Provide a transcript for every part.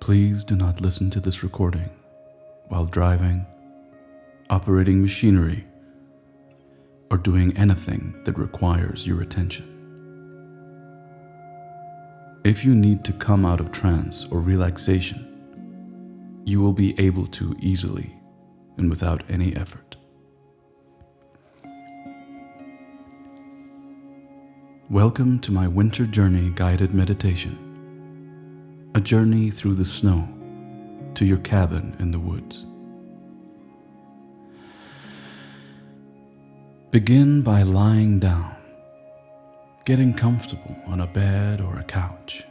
Please do not listen to this recording while driving, operating machinery, or doing anything that requires your attention. If you need to come out of trance or relaxation, you will be able to easily and without any effort. Welcome to my winter journey guided meditation, a journey through the snow to your cabin in the woods. Begin by lying down, getting comfortable on a bed or a couch.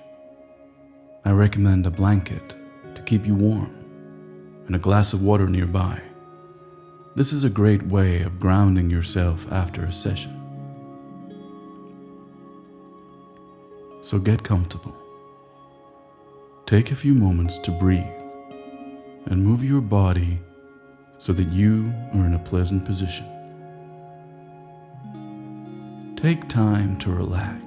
I recommend a blanket to keep you warm and a glass of water nearby. This is a great way of grounding yourself after a session. So get comfortable. Take a few moments to breathe and move your body so that you are in a pleasant position. Take time to relax,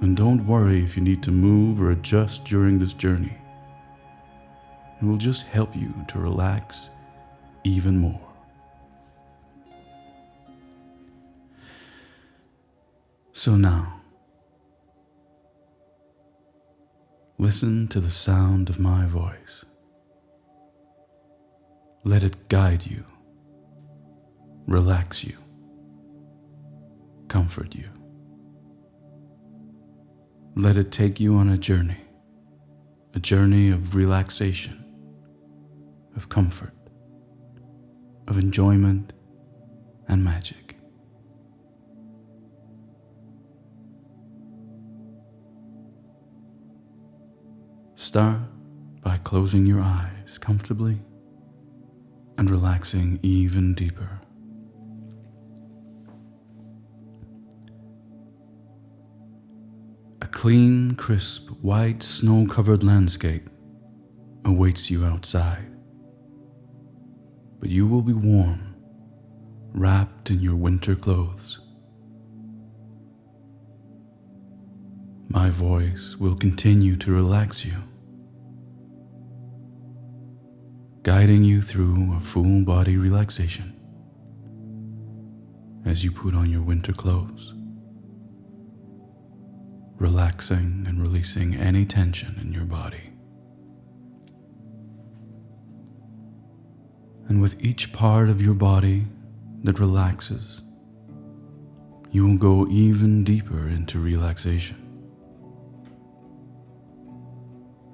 and don't worry if you need to move or adjust during this journey. It will just help you to relax even more. So now, listen to the sound of my voice. Let it guide you, relax you, comfort you. Let it take you on a journey of relaxation, of comfort, of enjoyment and magic. Start by closing your eyes comfortably and relaxing even deeper. A clean, crisp, white, snow-covered landscape awaits you outside, but you will be warm, wrapped in your winter clothes. My voice will continue to relax you, guiding you through a full body relaxation as you put on your winter clothes, relaxing and releasing any tension in your body. And with each part of your body that relaxes, you will go even deeper into relaxation.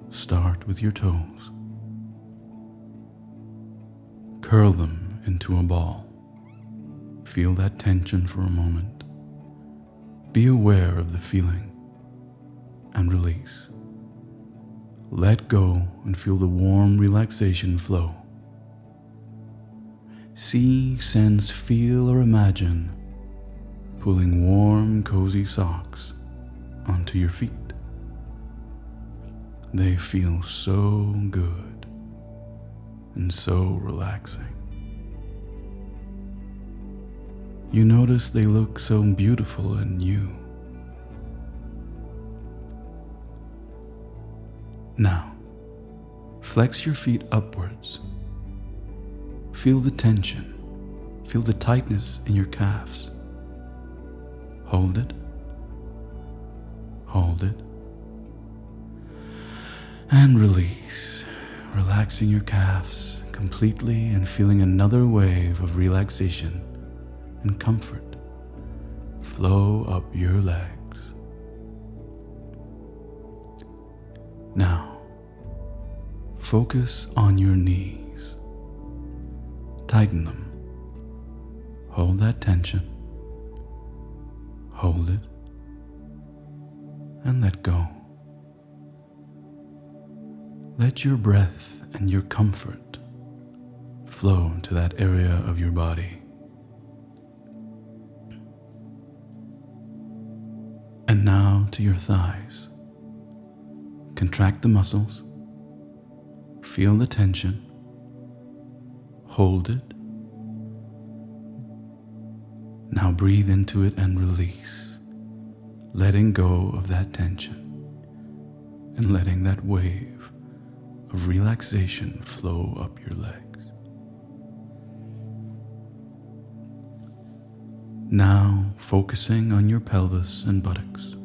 Start with your toes. Curl them into a ball. Feel that tension for a moment. Be aware of the feeling and release. Let go and feel the warm relaxation flow. See, sense, feel, or imagine pulling warm, cozy socks onto your feet. They feel so good and so relaxing. You notice they look so beautiful and new. Now, flex your feet upwards. Feel the tension. Feel the tightness in your calves. Hold it. Hold it. And release, relaxing your calves completely and feeling another wave of relaxation and comfort flow up your legs. Now, focus on your knees. Tighten them. Hold that tension. Hold it. And let go. Let your breath and your comfort flow to that area of your body. And now to your thighs. Contract the muscles. Feel the tension. Hold it. Now breathe into it and release, letting go of that tension and letting that wave of relaxation flow up your legs. Now focusing on your pelvis and buttocks.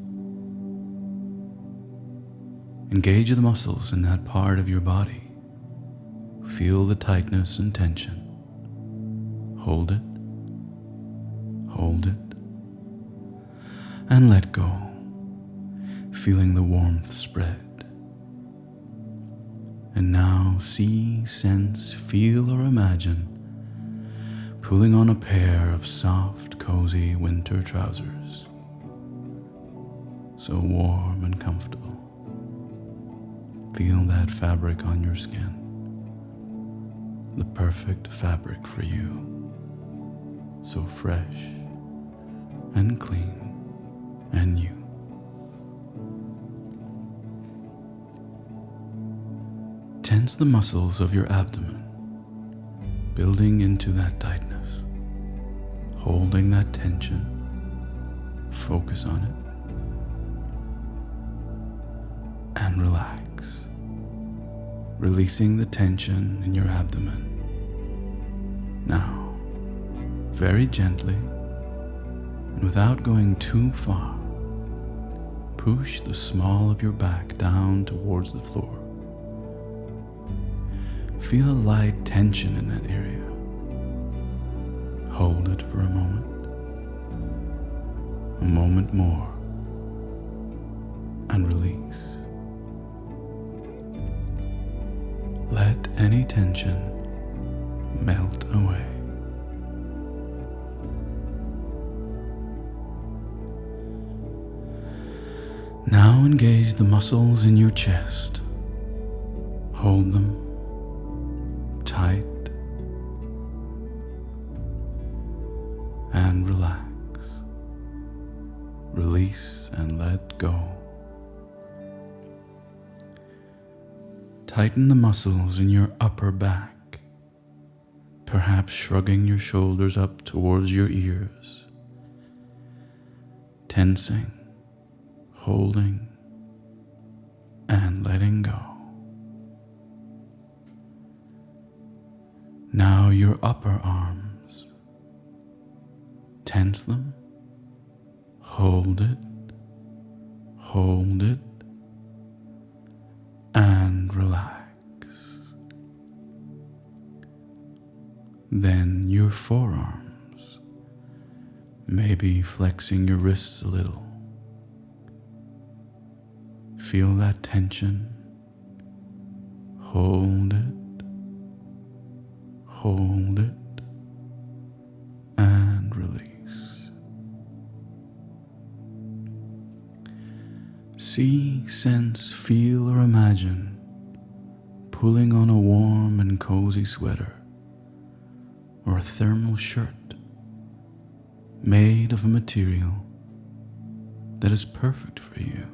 Engage the muscles in that part of your body. Feel the tightness and tension. Hold it, and let go, feeling the warmth spread. And now see, sense, feel, or imagine pulling on a pair of soft, cozy winter trousers, so warm and comfortable. Feel that fabric on your skin, the perfect fabric for you, so fresh and clean and new. Tense the muscles of your abdomen, building into that tightness, holding that tension. Focus on it and relax, releasing the tension in your abdomen. Now, very gently and without going too far, push the small of your back down towards the floor. Feel a light tension in that area. Hold it for a moment more, and release. Let any tension melt away. Now engage the muscles in your chest. Hold them tight and relax. Release and let go. Tighten the muscles in your upper back, perhaps shrugging your shoulders up towards your ears, tensing, holding, and letting go. Now your upper arms. Tense them, hold it, and relax. Then your forearms, maybe flexing your wrists a little. Feel that tension, hold it, and release. See, sense, feel, or imagine pulling on a warm and cozy sweater or a thermal shirt made of a material that is perfect for you.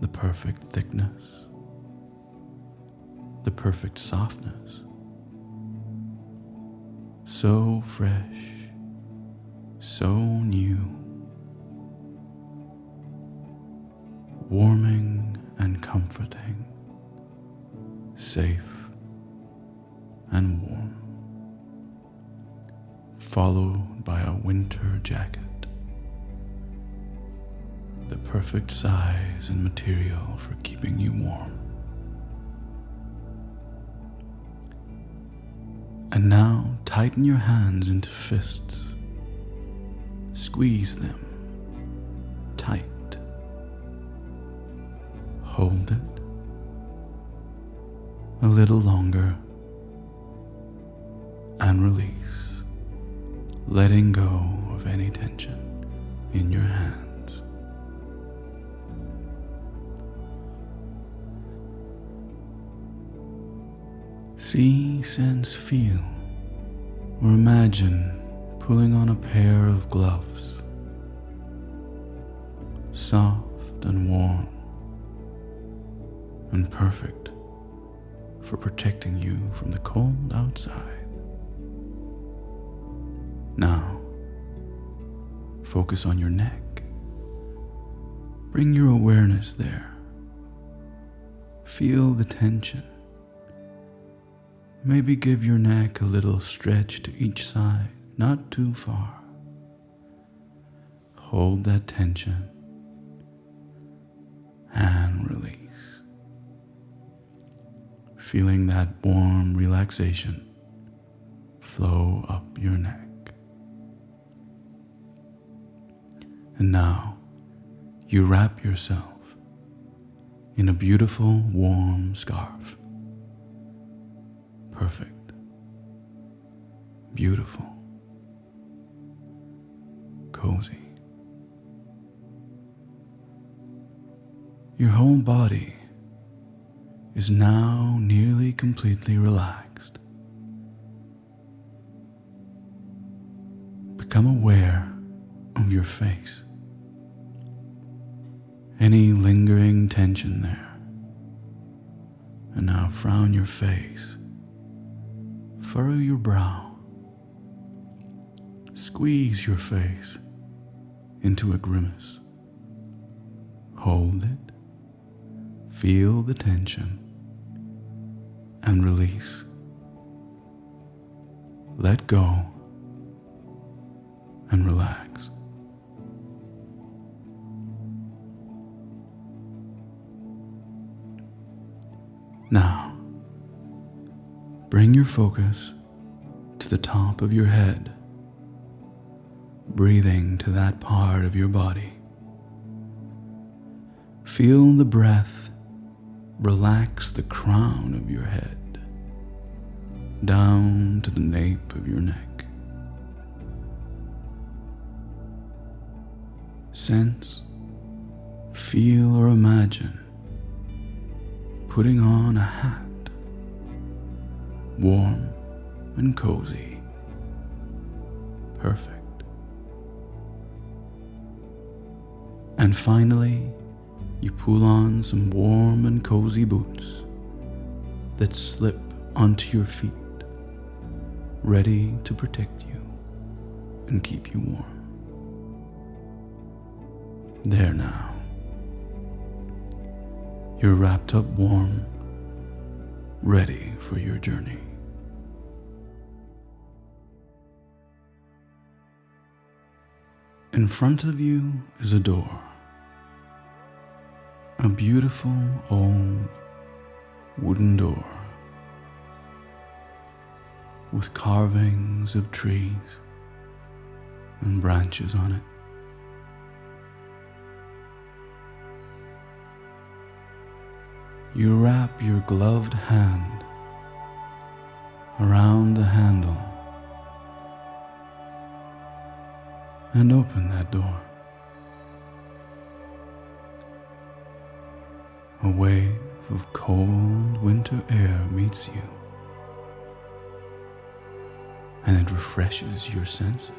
The perfect thickness, the perfect softness, so fresh, so new, warming and comforting, safe and warm, followed by a winter jacket, the perfect size and material for keeping you warm. And now tighten your hands into fists. Squeeze them tight. Hold it a little longer and release, letting go of any tension in your hands. See, sense, feel, or imagine pulling on a pair of gloves, soft and warm and perfect for protecting you from the cold outside. Now, focus on your neck. Bring your awareness there. Feel the tension. Maybe give your neck a little stretch to each side, not too far. Hold that tension and release. Feeling that warm relaxation flow up your neck. And now you wrap yourself in a beautiful warm scarf. Perfect. Beautiful. Cozy. Your whole body is now nearly completely relaxed. Become aware of your face. Any lingering tension there. And now frown your face. Furrow your brow. Squeeze your face into a grimace. Hold it. Feel the tension. And release. Let go. And relax. Now, bring your focus to the top of your head, breathing to that part of your body. Feel the breath relax the crown of your head, down to the nape of your neck. Sense, feel, or imagine putting on a hat, warm and cozy. Perfect. And finally, you pull on some warm and cozy boots that slip onto your feet, ready to protect you and keep you warm. There now. You're wrapped up warm, ready for your journey. In front of you is a door. A beautiful old wooden door with carvings of trees and branches on it. You wrap your gloved hand around the handle and open that door. A wave of cold winter air meets you, and it refreshes your senses.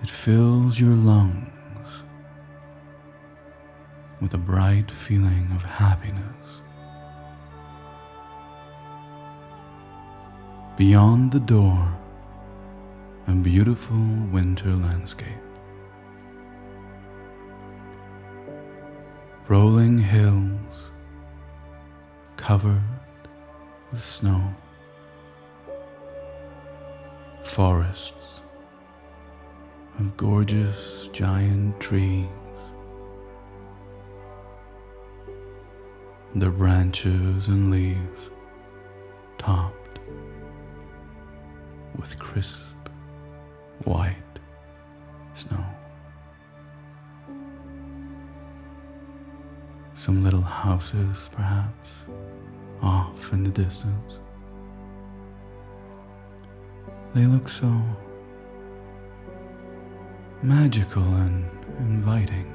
It fills your lungs with a bright feeling of happiness. Beyond the door, a beautiful winter landscape. Rolling hills covered with snow. Forests of gorgeous giant trees. Their branches and leaves topped with crisp white snow. Some little houses, perhaps, off in the distance. They look so magical and inviting.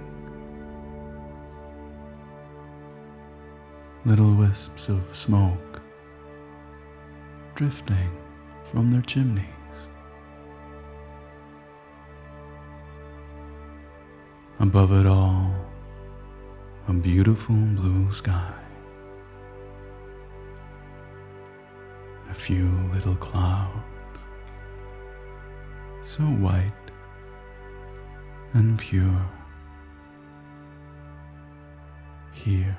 Little wisps of smoke drifting from their chimneys. Above it all, a beautiful blue sky. A few little clouds, so white and pure here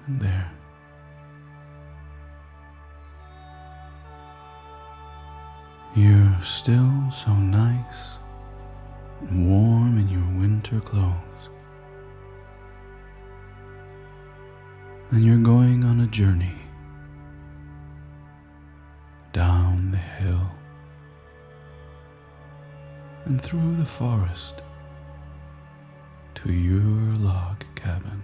and there. You're still so nice and warm in your winter clothes. And you're going on a journey down the hill and through the forest to your log cabin.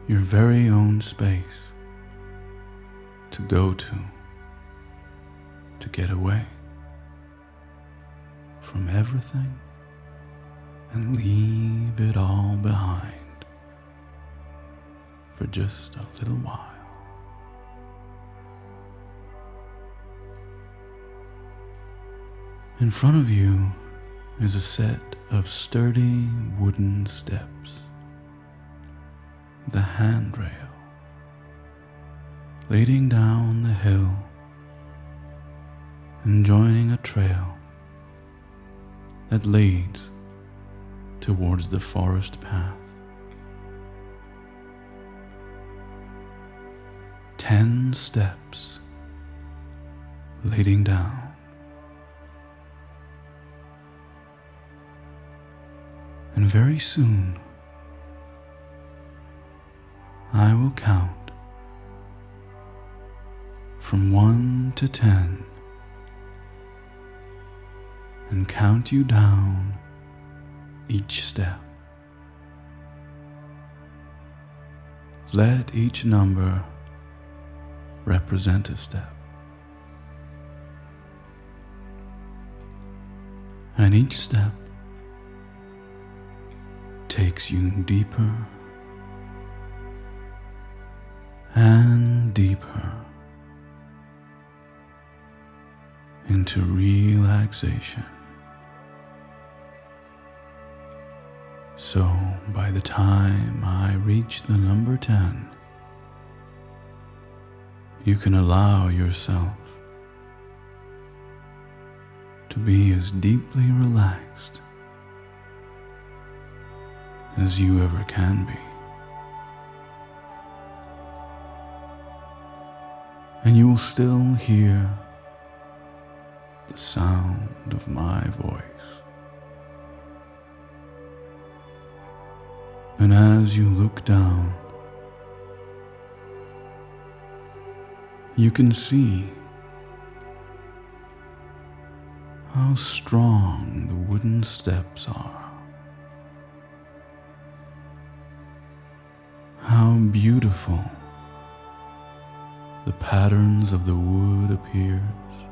Your very own space to go to get away from everything and leave it all behind for just a little while. In front of you is a set of sturdy wooden steps with a handrail leading down the hill and joining a trail that leads towards the forest path. 10 steps leading down. And very soon, I will count from 1 to 10 and count you down each step. Let each number represent a step. And each step takes you deeper and deeper into relaxation. So by the time I reach the number 10, you can allow yourself to be as deeply relaxed as you ever can be. And you will still hear the sound of my voice. And as you look down, you can see how strong the wooden steps are, how beautiful the patterns of the wood appears,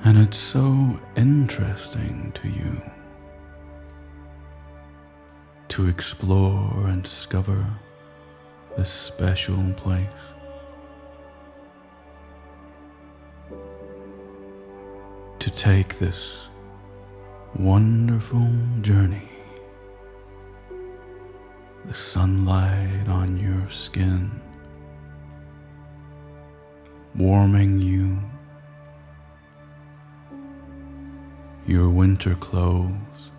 and it's so interesting to you to explore and discover this special place. To take this wonderful journey, the sunlight on your skin, warming you, your winter clothes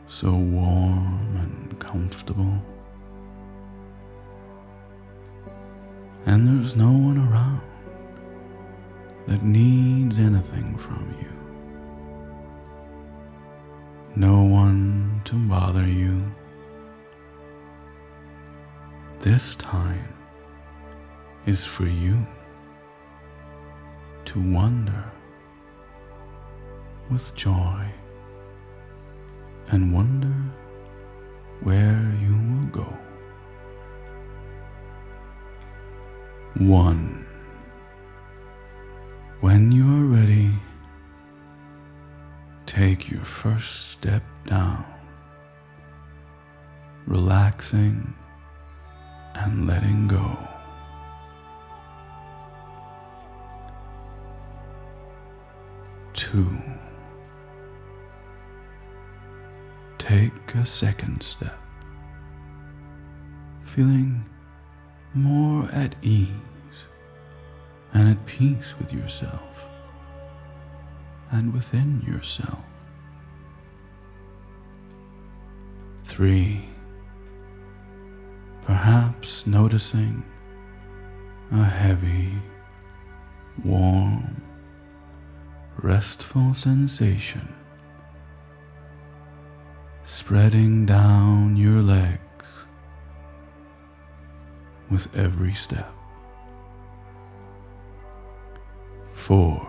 so warm and comfortable, and there's no one around that needs anything from you. No one to bother you. This time is for you to wonder with joy and wonder where you will go. 1. When you are ready, take your first step down, relaxing and letting go. 2. Take a second step, feeling more at ease and at peace with yourself and within yourself. 3. Perhaps noticing a heavy, warm, restful sensation spreading down your legs with every step. 4.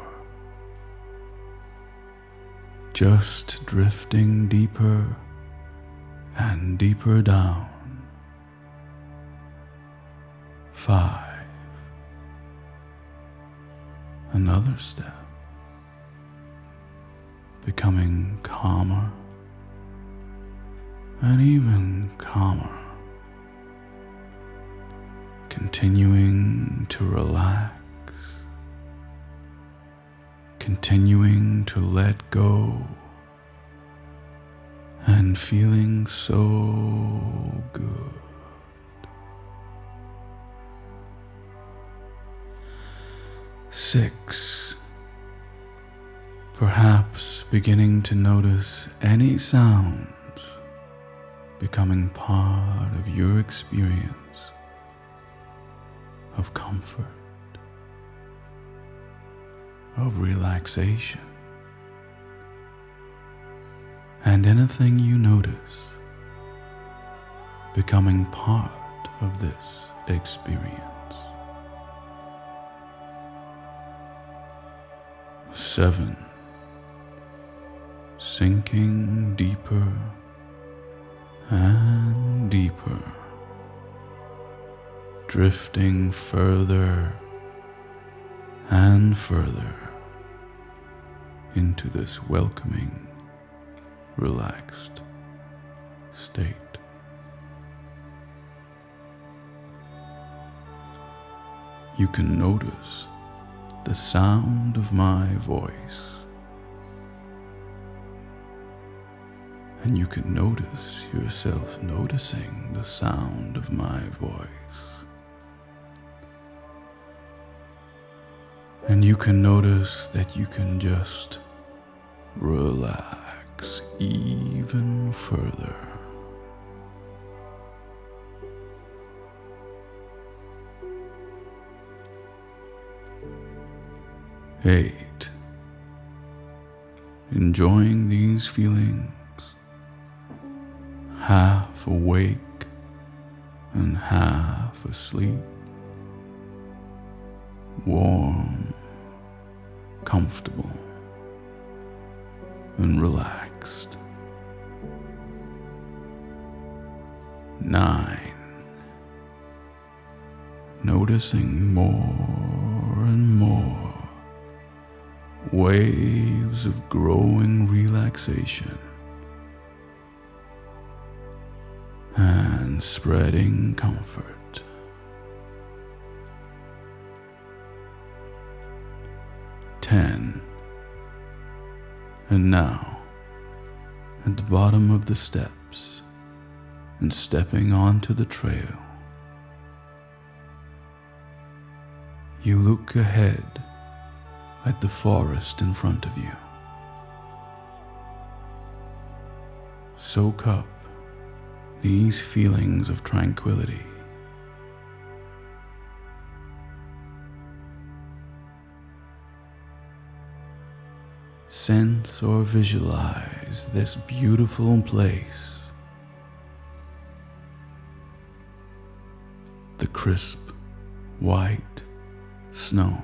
Just drifting deeper and deeper down. 5. Another step, becoming calmer and even calmer, continuing to relax, continuing to let go, and feeling so good. 6. Perhaps beginning to notice any sounds becoming part of your experience of comfort, of relaxation, and anything you notice becoming part of this experience. 7. Sinking deeper and deeper, drifting further and further into this welcoming, relaxed state. You can notice the sound of my voice, and you can notice yourself noticing the sound of my voice, and you can notice that you can just relax even further. 8. Enjoying these feelings, half awake and half asleep, warm, comfortable, and relaxed. 9. Noticing more and more waves of growing relaxation and spreading comfort. 10. And now, at the bottom of the steps and stepping onto the trail, you look ahead at the forest in front of you. Soak up these feelings of tranquility. Sense or visualize this beautiful place. The crisp, white snow.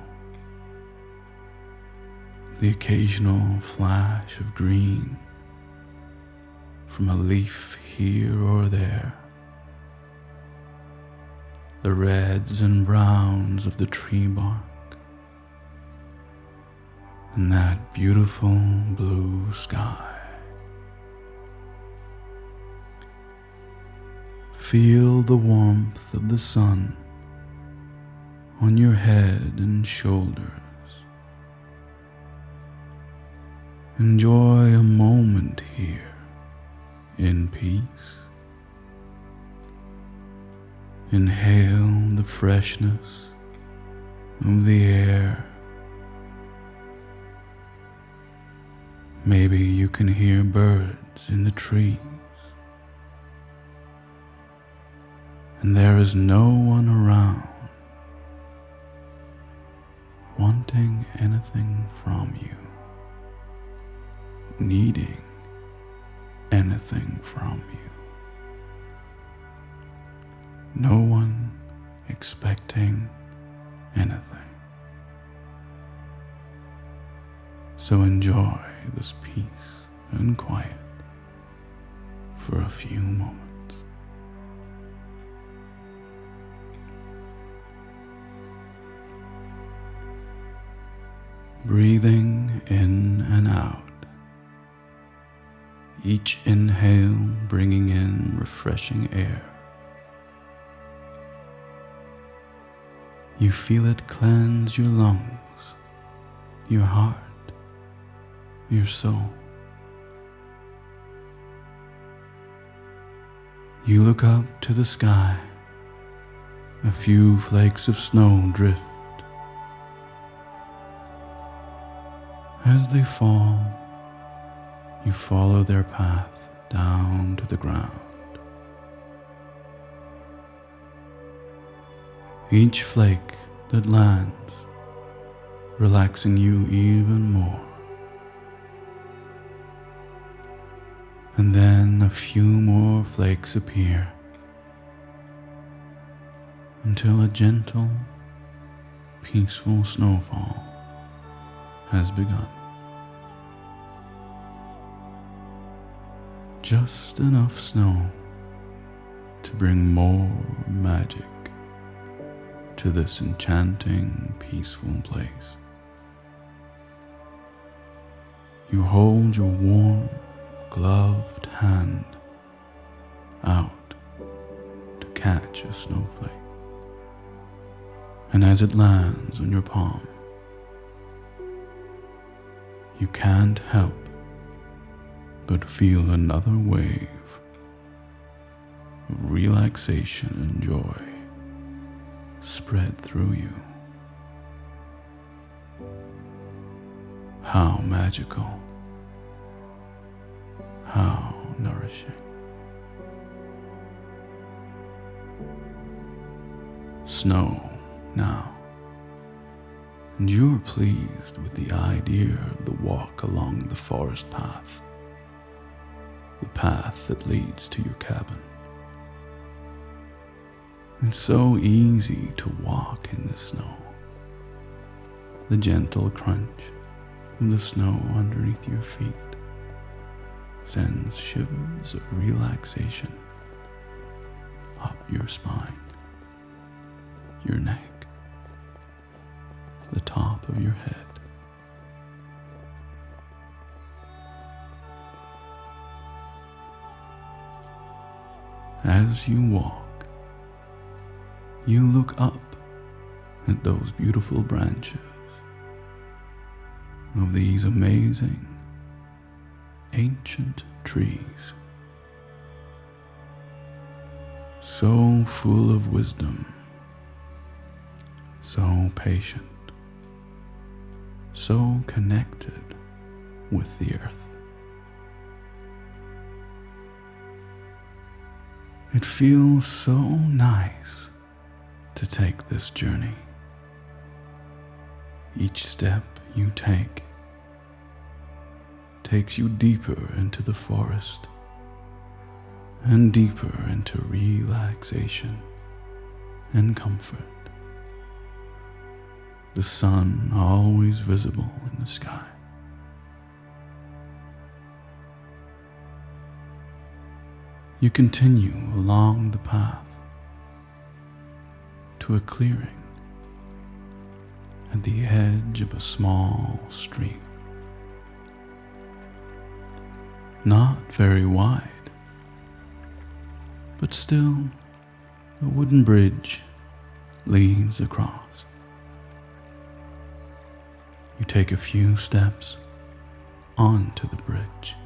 The occasional flash of green from a leaf here or there. The reds and browns of the tree bark. And that beautiful blue sky. Feel the warmth of the sun on your head and shoulders. Enjoy a moment here in peace. Inhale the freshness of the air Maybe you can hear birds in the trees, and there is no one around wanting anything from you, needing anything from you. No one expecting anything. So enjoy this peace and quiet for a few moments. Breathing in and out. Each inhale bringing in refreshing air. You feel it cleanse your lungs, your heart, your soul. You look up to the sky. A few flakes of snow drift. As they fall, you follow their path down to the ground. Each flake that lands, relaxing you even more. And then a few more flakes appear until a gentle, peaceful snowfall has begun. Just enough snow to bring more magic to this enchanting, peaceful place. You hold your warm, gloved hand out to catch a snowflake, and as it lands on your palm, you can't help but feel another wave of relaxation and joy spread through you. How magical, how nourishing. Snow now, and you are pleased with the idea of the walk along the forest path, the path that leads to your cabin. It's so easy to walk in the snow. The gentle crunch of the snow underneath your feet sends shivers of relaxation up your spine, your neck, the top of your head. As you walk, you look up at those beautiful branches of these amazing, ancient trees, so full of wisdom, so patient, so connected with the earth. It feels so nice to take this journey. Each step you take takes you deeper into the forest and deeper into relaxation and comfort. The sun always visible in the sky. You continue along the path to a clearing at the edge of a small stream. Not very wide, but still a wooden bridge leads across. You take a few steps onto the bridge,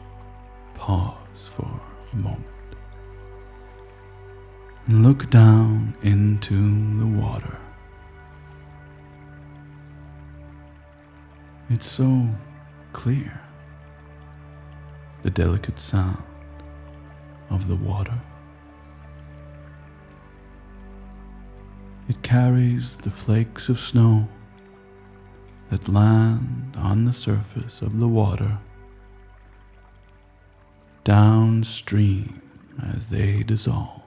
pause for a moment, and look down into the water. It's so clear, the delicate sound of the water. It carries the flakes of snow that land on the surface of the water downstream as they dissolve.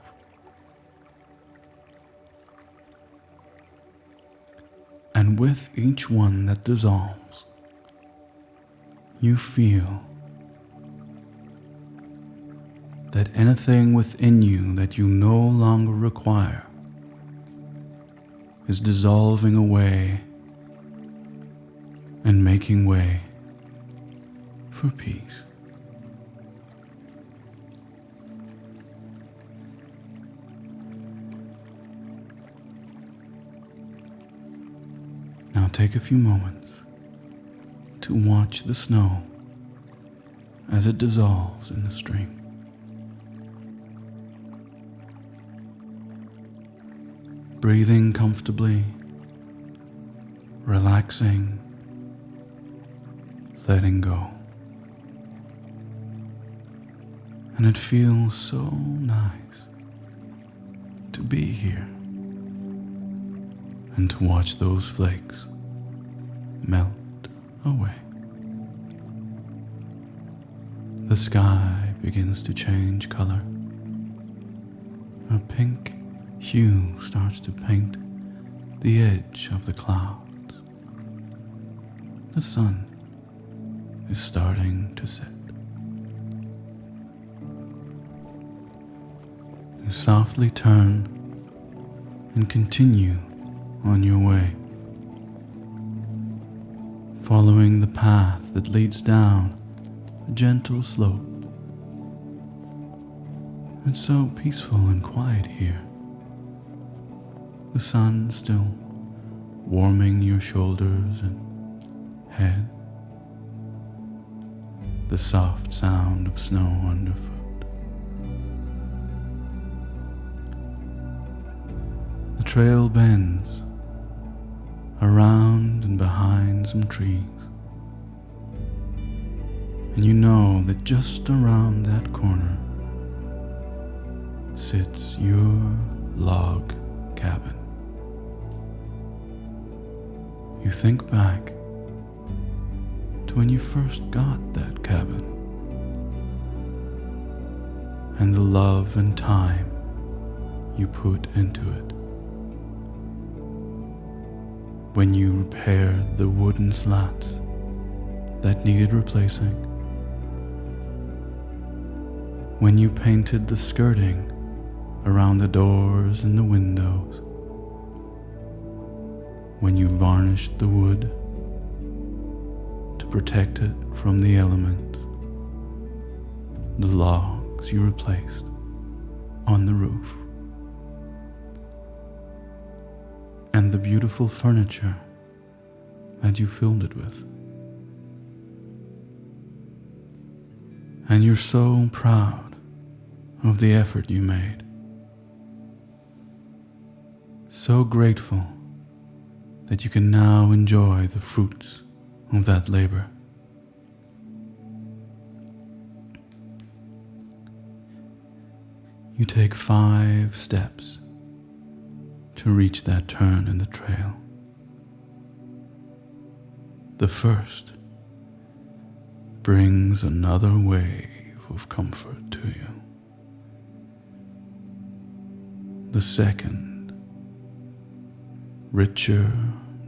And with each one that dissolves, you feel that anything within you that you no longer require is dissolving away and making way for peace. Now take a few moments to watch the snow as it dissolves in the stream. Breathing comfortably, relaxing, letting go. And it feels so nice to be here and to watch those flakes melt away. The sky begins to change color. A pink hue starts to paint the edge of the clouds. The sun is starting to set. You softly turn and continue on your way, following the path that leads down a gentle slope. It's so peaceful and quiet here. The sun still warming your shoulders and head. The soft sound of snow underfoot. The trail bends around and behind some trees. And you know that just around that corner sits your log cabin. You think back to when you first got that cabin and the love and time you put into it. When you repaired the wooden slats that needed replacing. When you painted the skirting around the doors and the windows. When you varnished the wood to protect it from the elements. The logs you replaced on the roof. And the beautiful furniture that you filled it with. And you're so proud of the effort you made. So grateful that you can now enjoy the fruits of that labor. You take 5 steps to reach that turn in the trail. The first brings another wave of comfort to you. The second, richer,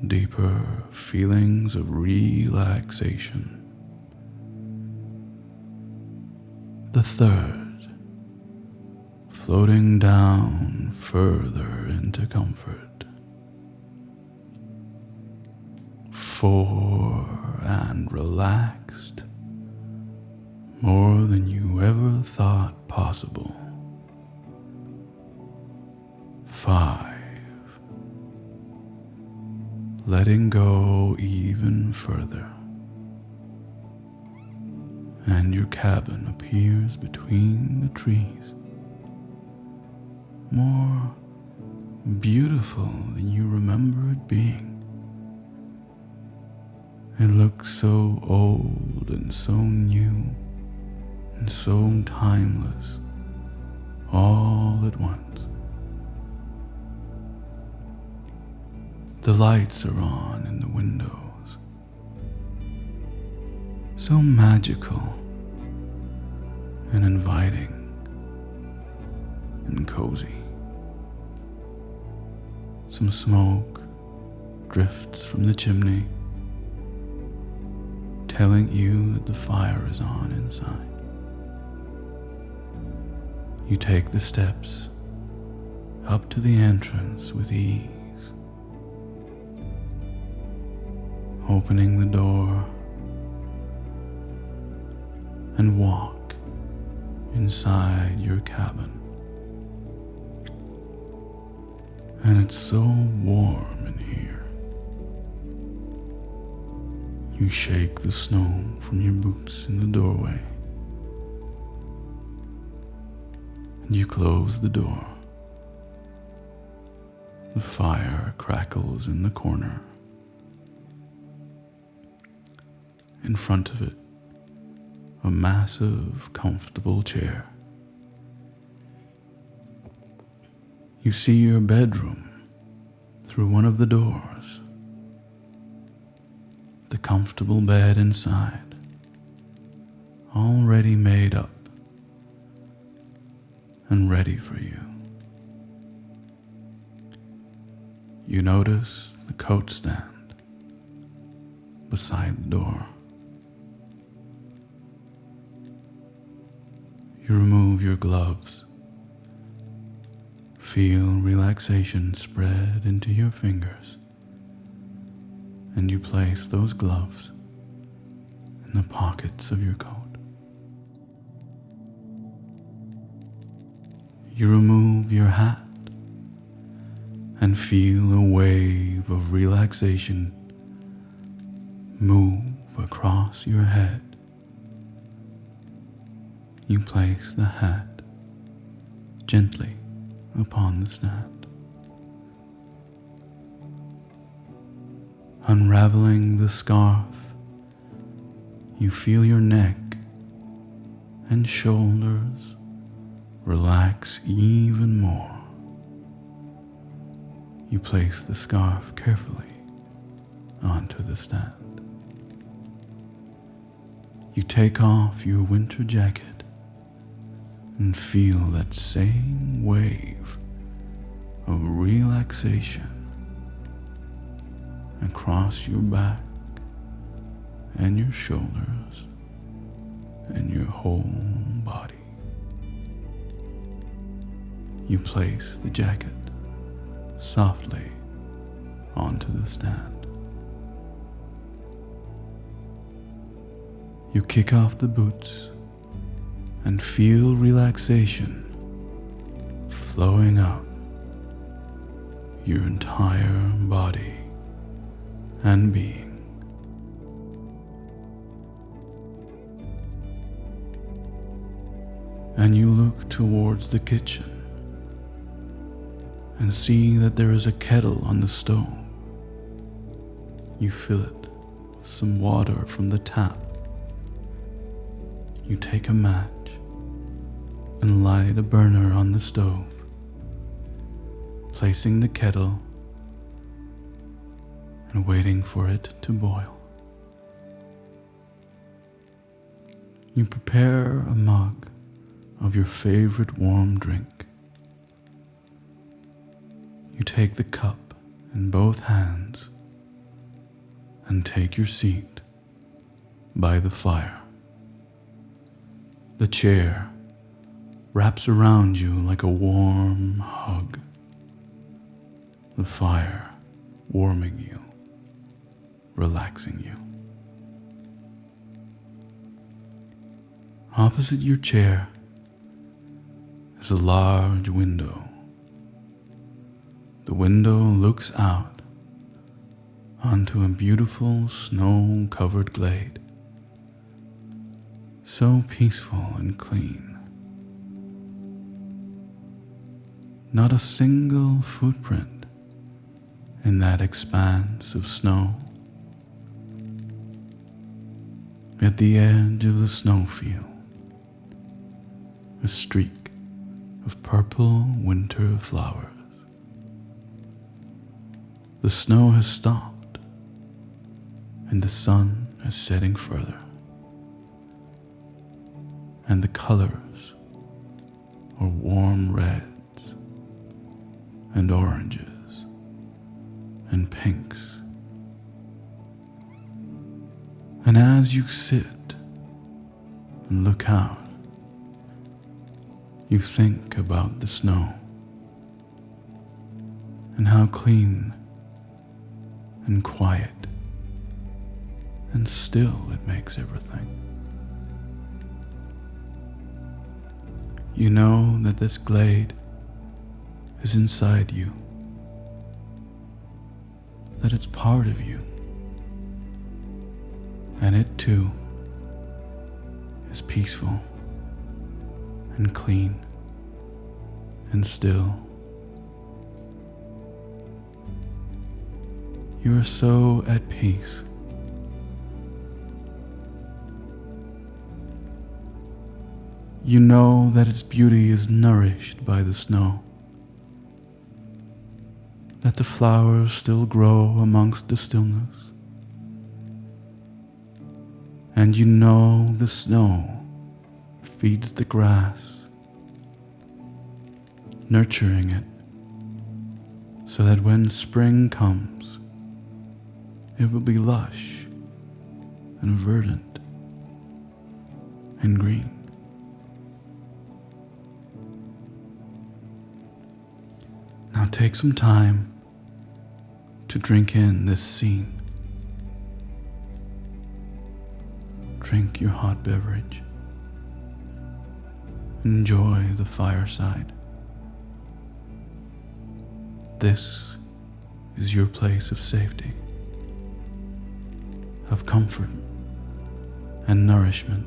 deeper feelings of relaxation. The third, floating down further into comfort. 4, and relaxed more than you ever thought possible. 5, letting go even further. And your cabin appears between the trees, more beautiful than you remember it being. It looks so old and so new and so timeless all at once. The lights are on in the windows, so magical and inviting and cozy. Some smoke drifts from the chimney, telling you that the fire is on inside. You take the steps up to the entrance with ease, opening the door and walk inside your cabin. And it's so warm in here. You shake the snow from your boots in the doorway, and you close the door. The fire crackles in the corner. In front of it, a massive, comfortable chair. You see your bedroom through one of the doors. The comfortable bed inside, already made up and ready for you. You notice the coat stand beside the door. You remove your gloves. Feel relaxation spread into your fingers, and you place those gloves in the pockets of your coat. You remove your hat and feel a wave of relaxation move across your head. You place the hat gently upon the stand. Unraveling the scarf, you feel your neck and shoulders relax even more. You place the scarf carefully onto the stand. You take off your winter jacket and feel that same wave of relaxation across your back and your shoulders and your whole body. You place the jacket softly onto the stand. You kick off the boots and feel relaxation flowing up your entire body and being. And you look towards the kitchen and see that there is a kettle on the stove. You fill it with some water from the tap. You take a match and light a burner on the stove, placing the kettle and waiting for it to boil. You prepare a mug of your favorite warm drink. You take the cup in both hands and take your seat by the fire. The chair wraps around you like a warm hug. The fire warming you, relaxing you. Opposite your chair is a large window. The window looks out onto a beautiful snow-covered glade, so peaceful and clean. Not a single footprint in that expanse of snow. At the edge of the snowfield, a streak of purple winter flowers. The snow has stopped, and the sun is setting further, and the colors are warm reds and oranges and pinks. And as you sit and look out, you think about the snow and how clean and quiet and still it makes everything. You know that this glade is inside you, that it's part of you, and it too is peaceful and clean and still. You are so at peace. You know that its beauty is nourished by the snow, that the flowers still grow amongst the stillness, and you know the snow feeds the grass, nurturing it so that when spring comes, it will be lush and verdant and green. Now take some time to drink in this scene. Drink your hot beverage. Enjoy the fireside. This is your place of safety, of comfort and nourishment,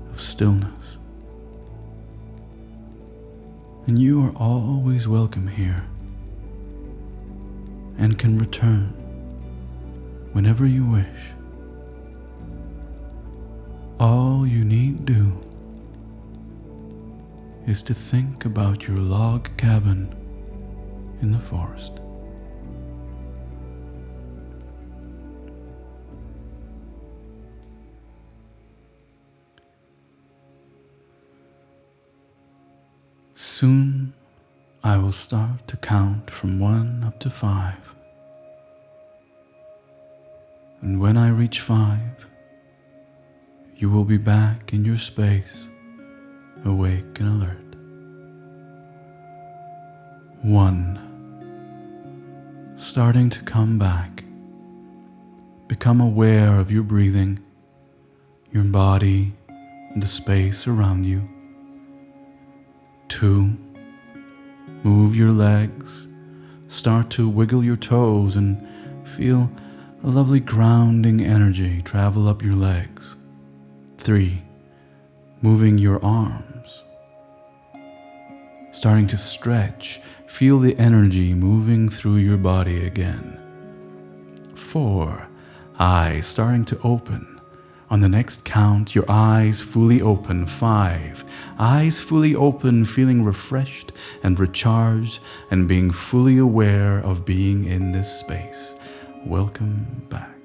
of stillness. And you are always welcome here and can return whenever you wish. All you need do is to think about your log cabin in the forest. Soon I will start to count from 1 up to 5. And when I reach 5, you will be back in your space, awake and alert. 1. Starting to come back. Become aware of your breathing, your body, and the space around you. 2. Move your legs. Start to wiggle your toes and feel a lovely grounding energy travel up your legs. 3. Moving your arms. Starting to stretch. Feel the energy moving through your body again. 4. Eyes starting to open. On the next count, your eyes fully open. 5. Eyes fully open, feeling refreshed and recharged and being fully aware of being in this space. Welcome back.